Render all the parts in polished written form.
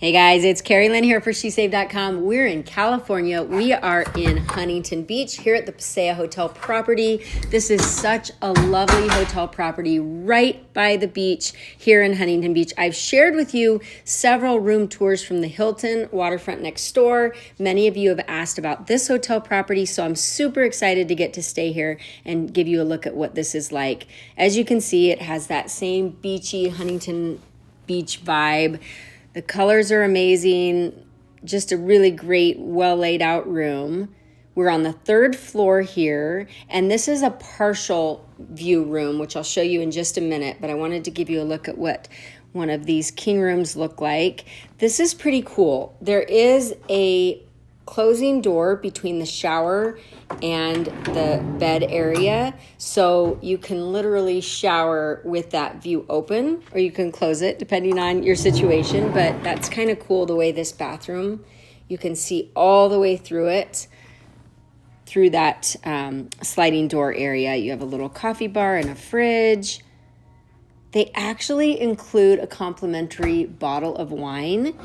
Hey guys, it's Carrie Lynn here for SheSave.com. We're in California. We are in Huntington Beach here at the Pasea hotel property. This is such a lovely hotel property right by the beach here in Huntington Beach. I've shared with you several room tours from the Hilton waterfront next door. Many of you have asked about this hotel property, so I'm super excited to get to stay here and give you a look at what this is like. As you can see, it has that same beachy Huntington Beach vibe. The colors are amazing, just a really great, well laid out room. We're on the third floor here, and this is a partial view room, which I'll show you in just a minute, but I wanted to give you a look at what one of these king rooms look like. This is pretty cool. There is a closing door between the shower and the bed area, so you can literally shower with that view open, or you can close it depending on your situation. But that's kind of cool the way this bathroom, you can see all the way through it, through that sliding door area. You have a little coffee bar and a fridge. They actually include a complimentary bottle of wine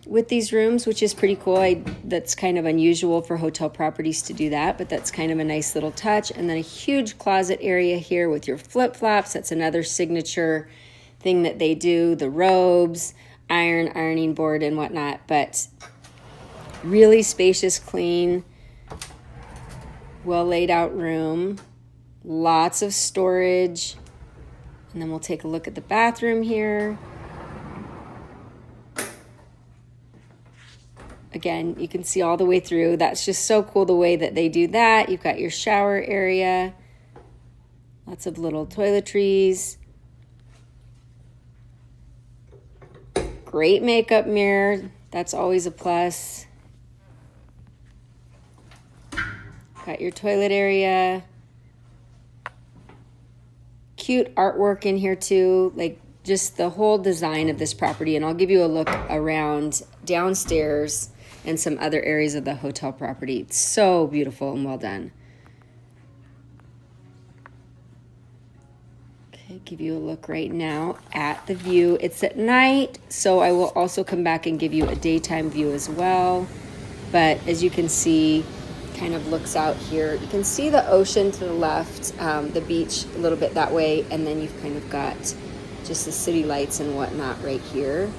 with these rooms, which is pretty cool. That's kind of unusual for hotel properties to do that, but that's kind of a nice little touch. And then a huge closet area here with your flip-flops. That's another signature thing that they do. The robes, ironing board and whatnot, but really spacious, clean, well laid out room. Lots of storage. And then we'll take a look at the bathroom here. Again, you can see all the way through. That's just so cool the way that they do that. You've got your shower area. Lots of little toiletries. Great makeup mirror. That's always a plus. Got your toilet area. Cute artwork in here too, like just the whole design of this property. And I'll give you a look around downstairs and some other areas of the hotel property. It's so beautiful and well done. Okay, give you a look right now at the view. It's at night, so I will also come back and give you a daytime view as well. But as you can see, kind of looks out here. You can see the ocean to the left, the beach a little bit that way, and then you've kind of got just the city lights and whatnot right here.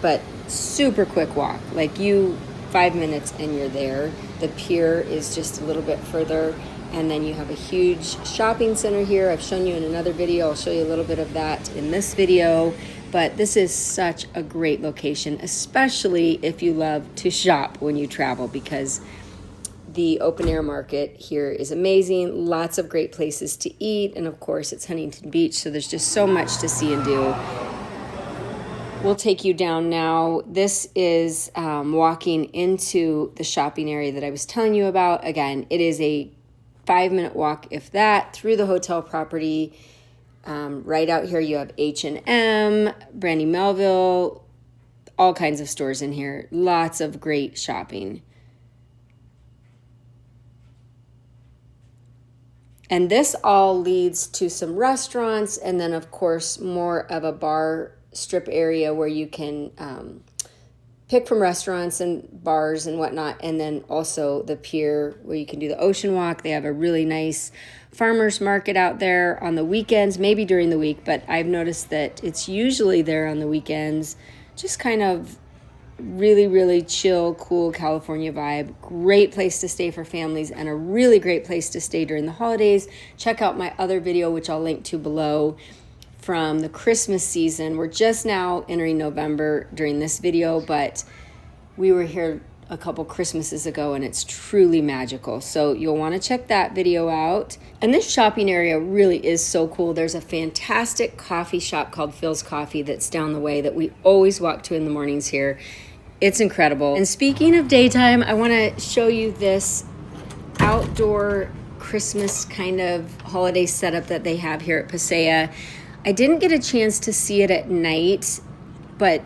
But super quick walk, like 5 minutes and you're there. The pier is just a little bit further, and then you have a huge shopping center here. I've shown you in another video. I'll show you a little bit of that in this video. But this is such a great location, especially if you love to shop when you travel, because the open air market here is amazing. Lots of great places to eat. And of course, it's Huntington Beach, so there's just so much to see and do. We'll take you down now. This is walking into the shopping area that I was telling you about. Again, it is a 5-minute walk, if that, through the hotel property. Right out here, you have H&M, Brandy Melville, all kinds of stores in here. Lots of great shopping. And this all leads to some restaurants, and then, of course, more of a bar strip area where you can pick from restaurants and bars and whatnot, and then also the pier where you can do the ocean walk. They have a really nice farmers market out there on the weekends, maybe during the week, but I've noticed that it's usually there on the weekends. Just kind of really, really chill, cool California vibe. Great place to stay for families, and a really great place to stay during the holidays. Check out my other video, which I'll link to below, from the Christmas season. We're just now entering November during this video, but we were here a couple Christmases ago, and it's truly magical. So you'll want to check that video out. And this shopping area really is so cool. There's a fantastic coffee shop called Phil's Coffee that's down the way that we always walk to in the mornings here. It's incredible. And speaking of daytime, I want to show you this outdoor Christmas kind of holiday setup that they have here at Pasea. I didn't get a chance to see it at night, but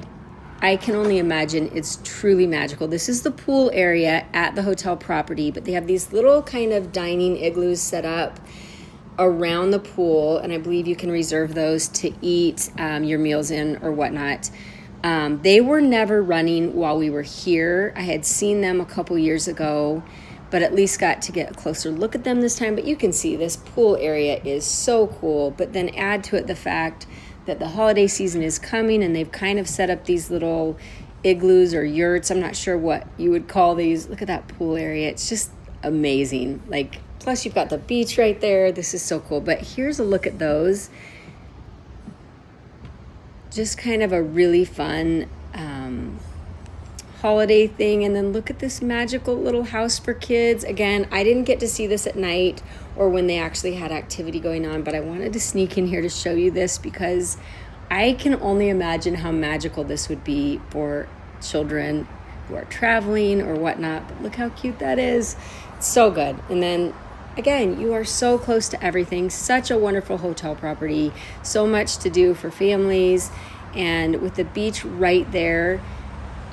I can only imagine it's truly magical. This is the pool area at the hotel property, but they have these little kind of dining igloos set up around the pool, and I believe you can reserve those to eat your meals in or whatnot. They were never running while we were here. I had seen them a couple years ago, but at least got to get a closer look at them this time. But you can see this pool area is so cool. But then add to it the fact that the holiday season is coming and they've kind of set up these little igloos or yurts. I'm not sure what you would call these. Look at that pool area. It's just amazing. Like, plus you've got the beach right there. This is so cool. But here's a look at those. Just kind of a really fun holiday thing. And then look at this magical little house for kids. Again, I didn't get to see this at night or when they actually had activity going on, but I wanted to sneak in here to show you this because I can only imagine how magical this would be for children who are traveling or whatnot. But look how cute that is. It's so good. And then again, you are so close to everything. Such a wonderful hotel property. So much to do for families. And with the beach right there,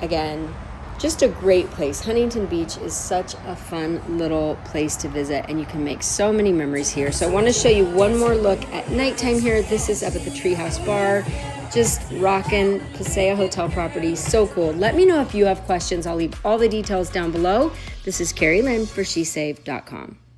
again, just a great place. Huntington Beach is such a fun little place to visit, and you can make so many memories here. So I want to show you one more look at nighttime here. This is up at the Treehouse Bar. Just rockin' Pasea Hotel property. So cool. Let me know if you have questions. I'll leave all the details down below. This is Carrie Lynn for SheSaved.com.